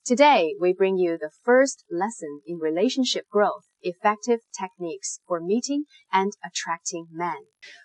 Today, we bring you the first lesson in relationship growth, effective techniques for meeting and attracting men.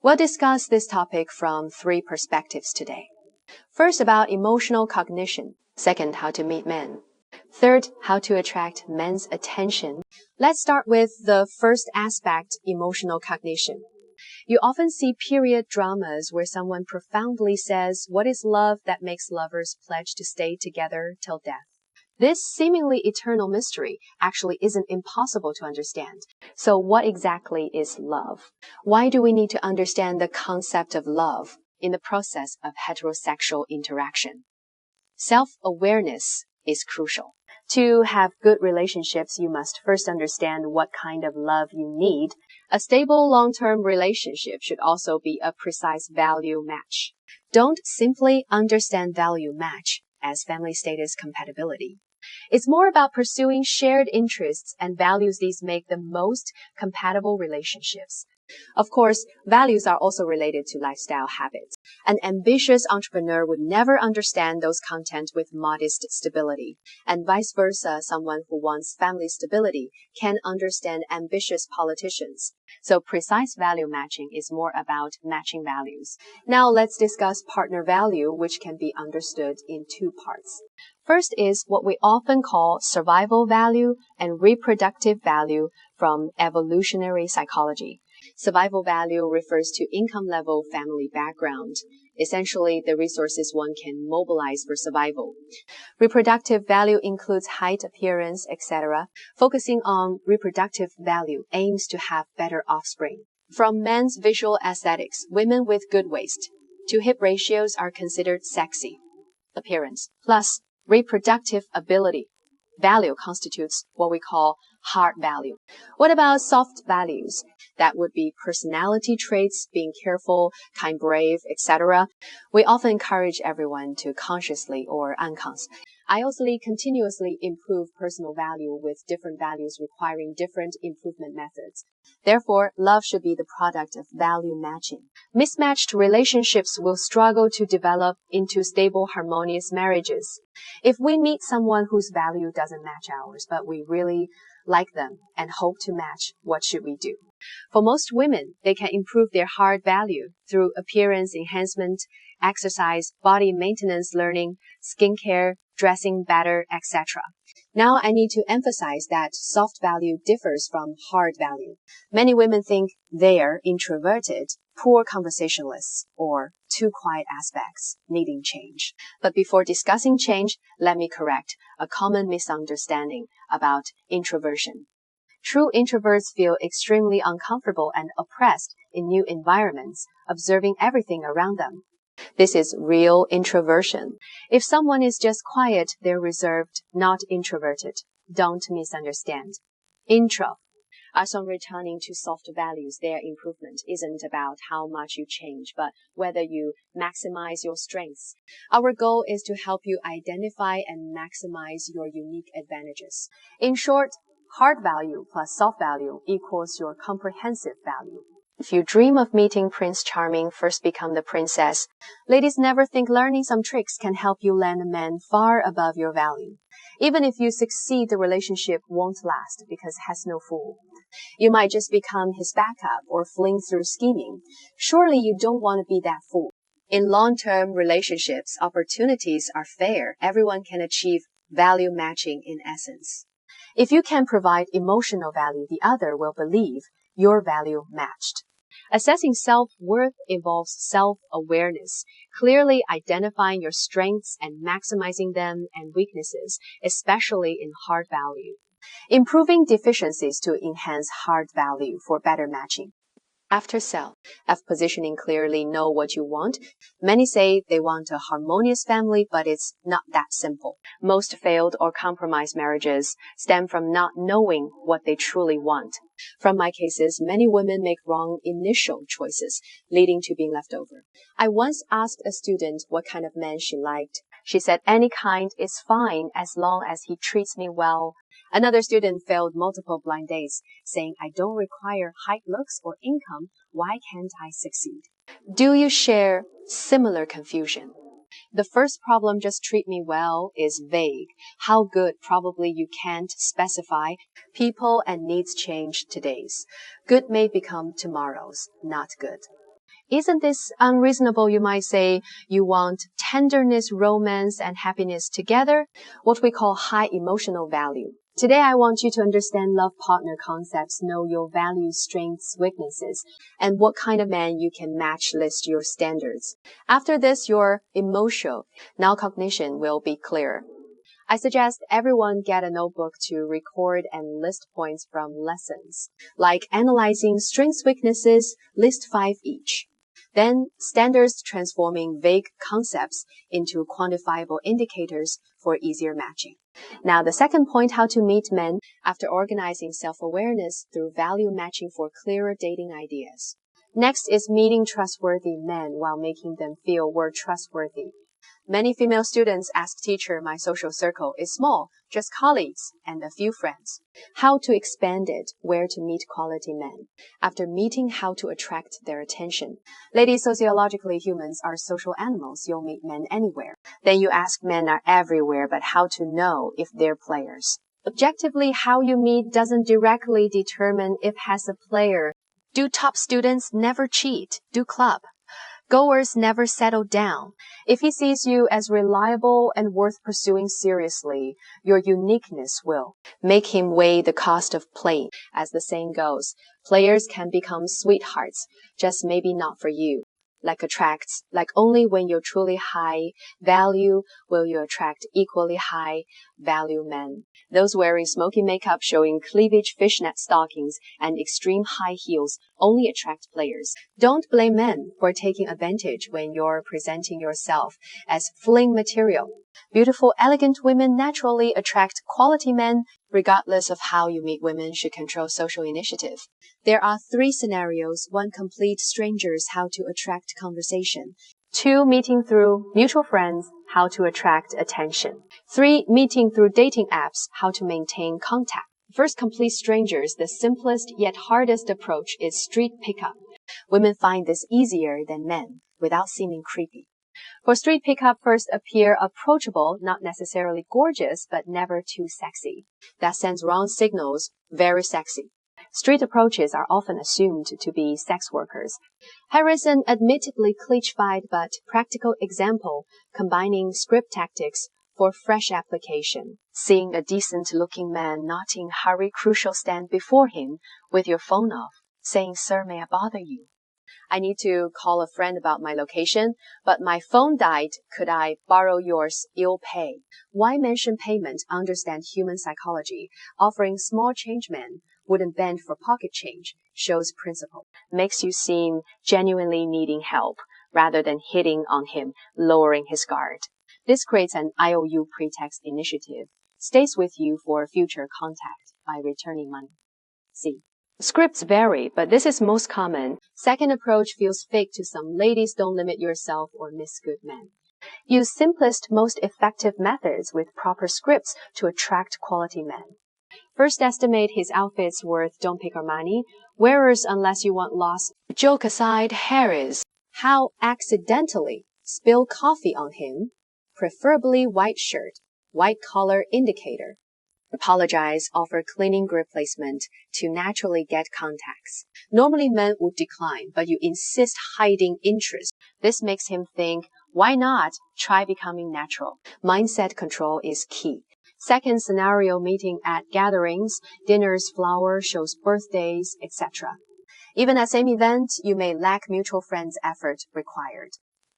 We'll discuss this topic from 3 perspectives today. First, about emotional cognition. Second, how to meet men. Third, how to attract men's attention. Let's start with the first aspect, emotional cognition. You often see period dramas where someone profoundly says, "What is love that makes lovers pledge to stay together till death?" This seemingly eternal mystery actually isn't impossible to understand. So what exactly is love? Why do we need to understand the concept of love in the process of heterosexual interaction? Self-awareness is crucial. To have good relationships, you must first understand what kind of love you need. A stable long-term relationship should also be a precise value match. Don't simply understand value match as family status compatibility. It's more about pursuing shared interests and values. These make the most compatible relationships. Of course, values are also related to lifestyle habits. An ambitious entrepreneur would never understand those content with modest stability, and vice versa, someone who wants family stability can understand ambitious politicians. So precise value matching is more about matching values. Now let's discuss partner value, which can be understood in 2 parts. First is what we often call survival value and reproductive value from evolutionary psychology. Survival value refers to income level, family background, essentially the resources one can mobilize for survival. Reproductive value includes height, appearance, etc. Focusing on reproductive value aims to have better offspring. From men's visual aesthetics, women with good waist to hip ratios are considered sexy. Appearance plus reproductive ability value constitutes what we call hard value. What about soft values? That would be personality traits, being careful, kind, brave, etc. We often encourage everyone to consciously or unconsciously continuously improve personal value with different values requiring different improvement methods. Therefore, love should be the product of value matching. Mismatched relationships will struggle to develop into stable, harmonious marriages. If we meet someone whose value doesn't match ours, but we really like them and hope to match, what should we do? For most women, they can improve their hard value through appearance enhancement, exercise, body maintenance learning, skincare, dressing better, etc. Now I need to emphasize that soft value differs from hard value. Many women think they're introverted, poor conversationalists, or too quiet aspects needing change. But before discussing change, let me correct a common misunderstanding about introversion. True introverts feel extremely uncomfortable and oppressed in new environments, observing everything around them. This is real introversion. If someone is just quiet, they're reserved, not introverted. Don't misunderstand. Intro. As on returning to soft values, their improvement isn't about how much you change, but whether you maximize your strengths. Our goal is to help you identify and maximize your unique advantages. In short, hard value plus soft value equals your comprehensive value. If you dream of meeting Prince Charming, first become the princess. Ladies never think learning some tricks can help you land a man far above your value. Even if you succeed, the relationship won't last because it has no fool. You might just become his backup or fling through scheming. Surely you don't want to be that fool. In long-term relationships, opportunities are fair. Everyone can achieve value matching in essence. If you can provide emotional value, the other will believe your value matched. Assessing self-worth involves self-awareness, clearly identifying your strengths and maximizing them and weaknesses, especially in hard value. Improving deficiencies to enhance hard value for better matching. After self-positioning clearly know what you want. Many say they want a harmonious family, but it's not that simple. Most failed or compromised marriages stem from not knowing what they truly want. From my cases, many women make wrong initial choices, leading to being left over. I once asked a student what kind of man she liked. She said, "Any kind is fine as long as he treats me well." Another student failed multiple blind dates, saying, "I don't require height, looks, or income. Why can't I succeed?" Do you share similar confusion? The first problem, just treat me well, is vague. How good? Probably you can't specify. People and needs change today's. Good may become tomorrow's, not good. Isn't this unreasonable? You might say you want tenderness, romance, and happiness together, what we call high emotional value. Today, I want you to understand love partner concepts, know your values, strengths, weaknesses, and what kind of man you can match list your standards. After this, your emotional now cognition will be clear. I suggest everyone get a notebook to record and list points from lessons, like analyzing strengths, weaknesses, list 5 each. Then standards transforming vague concepts into quantifiable indicators for easier matching. Now, the second point, how to meet men after organizing self-awareness through value matching for clearer dating ideas. Next is meeting trustworthy men while making them feel we're trustworthy. Many female students ask teacher, my social circle is small, just colleagues and a few friends. How to expand it, where to meet quality men. After meeting, how to attract their attention. Ladies, sociologically, humans are social animals. You'll meet men anywhere. Then you ask, men are everywhere, but how to know if they're players? Objectively, how you meet doesn't directly determine if has a player. Do top students never cheat? Do club goers never settle down? If he sees you as reliable and worth pursuing seriously, your uniqueness will make him weigh the cost of playing. As the saying goes, players can become sweethearts, just maybe not for you. Like only when you're truly high value will you attract equally high value men. Those wearing smoky makeup, showing cleavage, fishnet stockings, and extreme high heels only attract players. Don't blame men for taking advantage when you're presenting yourself as fling material. Beautiful, elegant women naturally attract quality men. Regardless of how you meet women should control social initiative. There are 3 scenarios. 1, complete strangers, how to attract conversation. 2, meeting through mutual friends, how to attract attention. 3, meeting through dating apps, how to maintain contact. First, complete strangers. The simplest yet hardest approach is street pickup. Women find this easier than men without seeming creepy. For street pickup, first appear approachable, not necessarily gorgeous, but never too sexy. That sends wrong signals, very sexy. Street approaches are often assumed to be sex workers. Here is an admittedly clichéd but practical example combining script tactics for fresh application. Seeing a decent-looking man not in hurry, crucial, stand before him with your phone off, saying, "Sir, may I bother you? I need to call a friend about my location, but my phone died. Could I borrow yours? You'll pay." Why mention payment? Understand human psychology. Offering small change men wouldn't bend for pocket change. Shows principle. Makes you seem genuinely needing help rather than hitting on him, lowering his guard. This creates an IOU pretext initiative. Stays with you for future contact by returning money. C. Scripts vary, but this is most common. Second approach feels fake to some. Ladies, don't limit yourself or miss good men. Use simplest, most effective methods with proper scripts to attract quality men. First, estimate his outfit's worth. Don't pick Armani. Wearers unless you want loss. Joke aside, here is how accidentally spill coffee on him. Preferably white shirt, white collar indicator. Apologize, offer cleaning replacement to naturally get contacts. Normally men would decline, but you insist hiding interest. This makes him think, why not try becoming natural? Mindset control is key. Second scenario, meeting at gatherings, dinners, flower shows, birthdays, etc. Even at same event, you may lack mutual friends' effort required.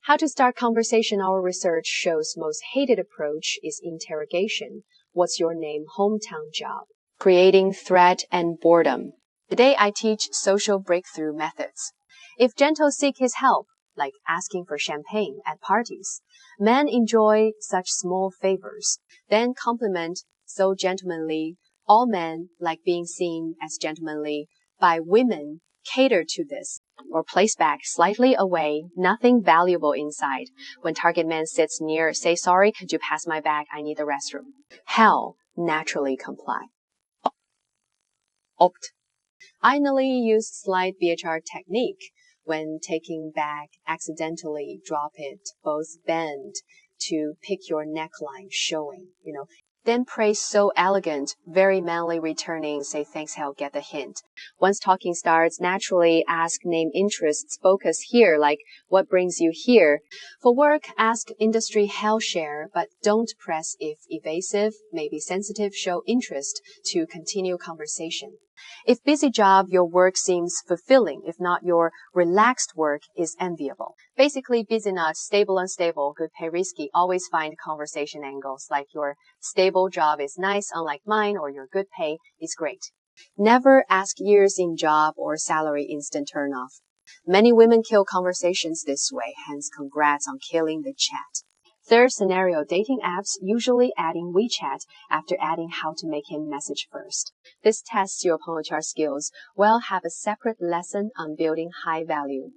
How to start conversation. Our research shows most hated approach is interrogation. What's your name? Hometown job. Creating threat and boredom. Today I teach social breakthrough methods. If gentle, seek his help, like asking for champagne at parties. Men enjoy such small favors. Then compliment, so gentlemanly. All men like being seen as gentlemanly by women. Cater to this. Or place back slightly away, nothing valuable inside. When target man sits near, say, "Sorry, could you pass my bag? I need the restroom." Hell, naturally comply. Opt. Finally, use slide BHR technique. when taking bag, accidentally drop it, both bend to pick your neckline showing, Then praise so elegant, very manly returning, say thanks, I'll get the hint. Once talking starts, naturally ask name interests, focus here, like what brings you here. For work, ask industry hell share, but don't press if evasive, maybe sensitive, show interest to continue conversation. If busy job, your work seems fulfilling. If not, your relaxed work is enviable. Basically, busy not, stable unstable, good pay risky. Always find conversation angles like your stable job is nice, unlike mine, or your good pay is great. Never ask years in job or salary instant turn off. Many women kill conversations this way, hence congrats on killing the chat. Third scenario, dating apps usually adding WeChat after adding how to make him message first. This tests your 朋友圈 skills. Well, have a separate lesson on building high value.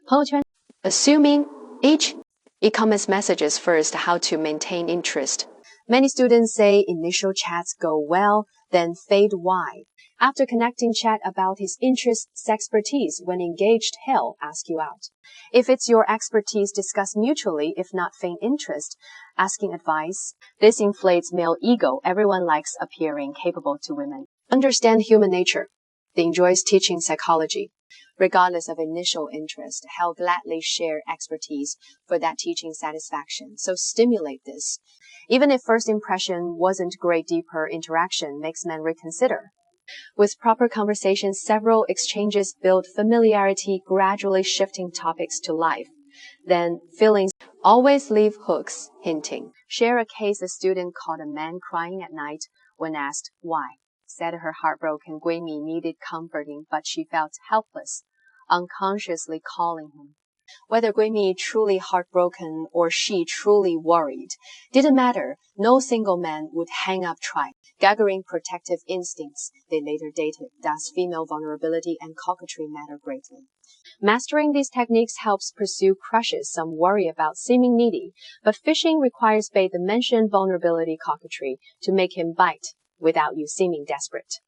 朋友圈 assuming each e-commerce messages first, how to maintain interest. Many students say initial chats go well, then fade wide. After connecting, chat about his interests, expertise. When engaged, he'll ask you out. If it's your expertise, discuss mutually. If not, feign interest, asking advice. This inflates male ego. Everyone likes appearing capable to women. Understand human nature. They enjoys teaching psychology. Regardless of initial interest, he'll gladly share expertise for that teaching satisfaction. So stimulate this. Even if first impression wasn't great, deeper interaction makes men reconsider. With proper conversation, several exchanges build familiarity, gradually shifting topics to life. Then feelings, always leave hooks, hinting. Share a case a student caught a man crying at night when asked why. Said her heartbroken 闺蜜 needed comforting, but she felt helpless, unconsciously calling him. Whether 闺蜜 truly heartbroken or she truly worried, didn't matter. No single man would hang up trying. Gathering protective instincts they later dated. Thus, female vulnerability and coquetry matter greatly. Mastering these techniques helps pursue crushes. Some worry about seeming needy, but fishing requires bait the mentioned vulnerability, coquetry, to make him bite without you seeming desperate.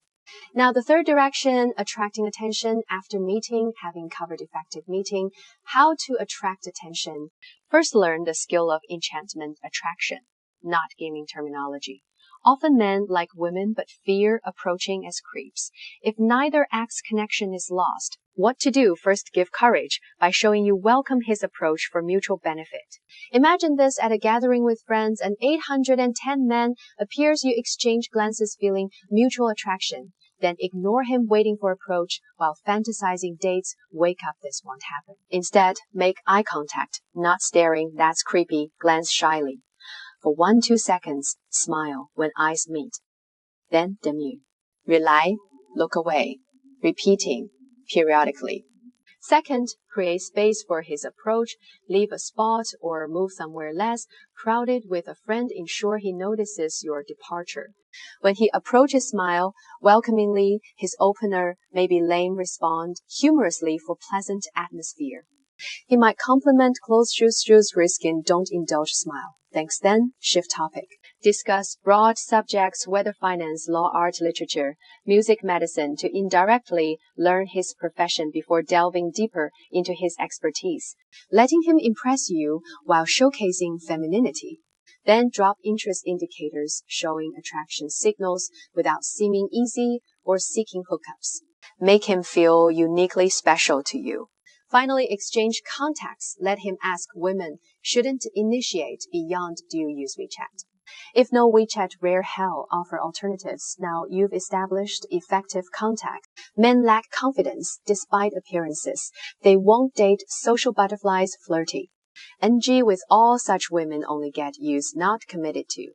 Now, the third direction, attracting attention after meeting, having covered effective meeting, how to attract attention. First, learn the skill of enchantment attraction, not gaming terminology. Often men like women but fear approaching as creeps. If neither act's connection is lost, what to do? First, give courage by showing you welcome his approach for mutual benefit. Imagine this at a gathering with friends. An 810 man appears, you exchange glances feeling mutual attraction. Then ignore him waiting for approach while fantasizing dates. Wake up, this won't happen. Instead, make eye contact, not staring, that's creepy, glance shyly. For 1-2 seconds, smile when eyes meet. Then demure. Rely, look away, repeating periodically. Second, create space for his approach. Leave a spot or move somewhere less crowded with a friend. Ensure he notices your departure. When he approaches, smile welcomingly. His opener may be lame, respond humorously for pleasant atmosphere. He might compliment clothes, shoes, risking, don't indulge, smile. Thanks, then shift topic. Discuss broad subjects, whether finance, law, art, literature, music, medicine, to indirectly learn his profession before delving deeper into his expertise, letting him impress you while showcasing femininity. Then drop interest indicators, showing attraction signals without seeming easy or seeking hookups. Make him feel uniquely special to you. Finally, exchange contacts. Let him ask women shouldn't initiate beyond do you use WeChat. If no WeChat, rare hell, offer alternatives. Now you've established effective contact. Men lack confidence despite appearances. They won't date social butterflies, flirty. NG with all such women only get used, not committed to.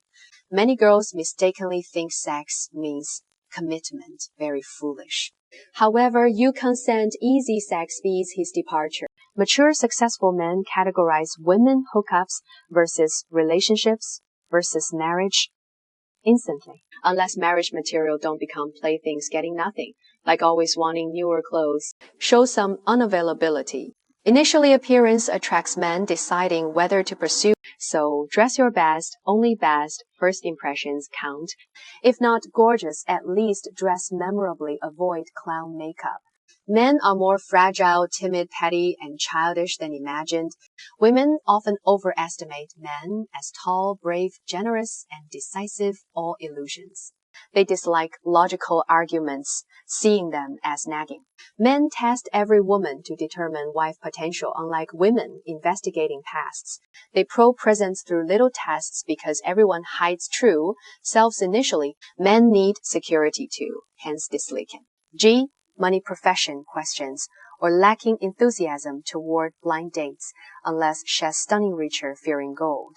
Many girls mistakenly think sex means commitment. Very foolish. However, you consent, easy sex beats his departure. Mature, successful men categorize women hookups versus relationships versus marriage instantly. Unless marriage material don't become playthings getting nothing, like always wanting newer clothes. Show some unavailability. Initially, appearance attracts men deciding whether to pursue. So dress your best, only best, first impressions count. If not gorgeous, at least dress memorably, avoid clown makeup. Men are more fragile, timid, petty, and childish than imagined. Women often overestimate men as tall, brave, generous, and decisive, all illusions. They dislike logical arguments, seeing them as nagging. Men test every woman to determine wife potential, unlike women investigating pasts. They probe presents through little tests because everyone hides true selves initially. Men need security too, hence disliking. G. Money profession questions or lacking enthusiasm toward blind dates unless she's stunning richer fearing gold.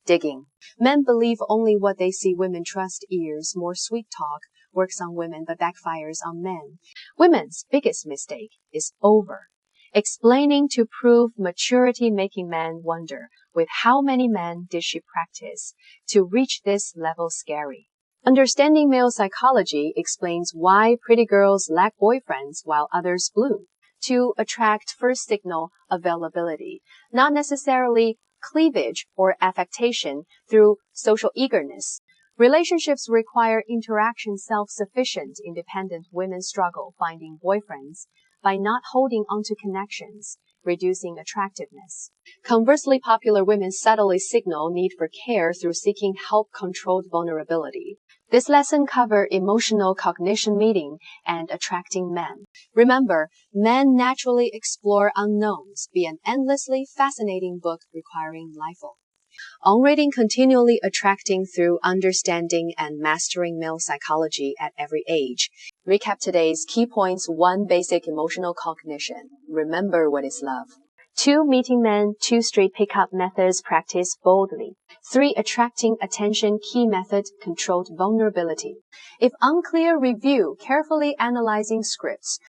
Digging. Men believe only what they see. Women trust ears. More sweet talk works on women but backfires on men. Women's biggest mistake is over explaining to prove maturity, making men wonder with how many men did she practice to reach this level. Scary. Understanding male psychology explains why pretty girls lack boyfriends while others bloom. To attract first signal availability, not necessarily cleavage or affectation through social eagerness. Relationships require interaction. Self-sufficient, independent women struggle finding boyfriends by not holding onto connections, reducing attractiveness. Conversely, popular women subtly signal need for care through seeking help. Controlled vulnerability. This lesson covers emotional cognition, meeting and attracting men. Remember, men naturally explore unknowns. Be an endlessly fascinating book requiring life. On reading, continually attracting through understanding and mastering male psychology at every age. Recap today's key points. 1. Basic emotional cognition. Remember what is love. 2. Meeting men. 2. Street pickup methods. Practice boldly. 3. Attracting attention. Key method. Controlled vulnerability. If unclear, review. Carefully analyzing scripts.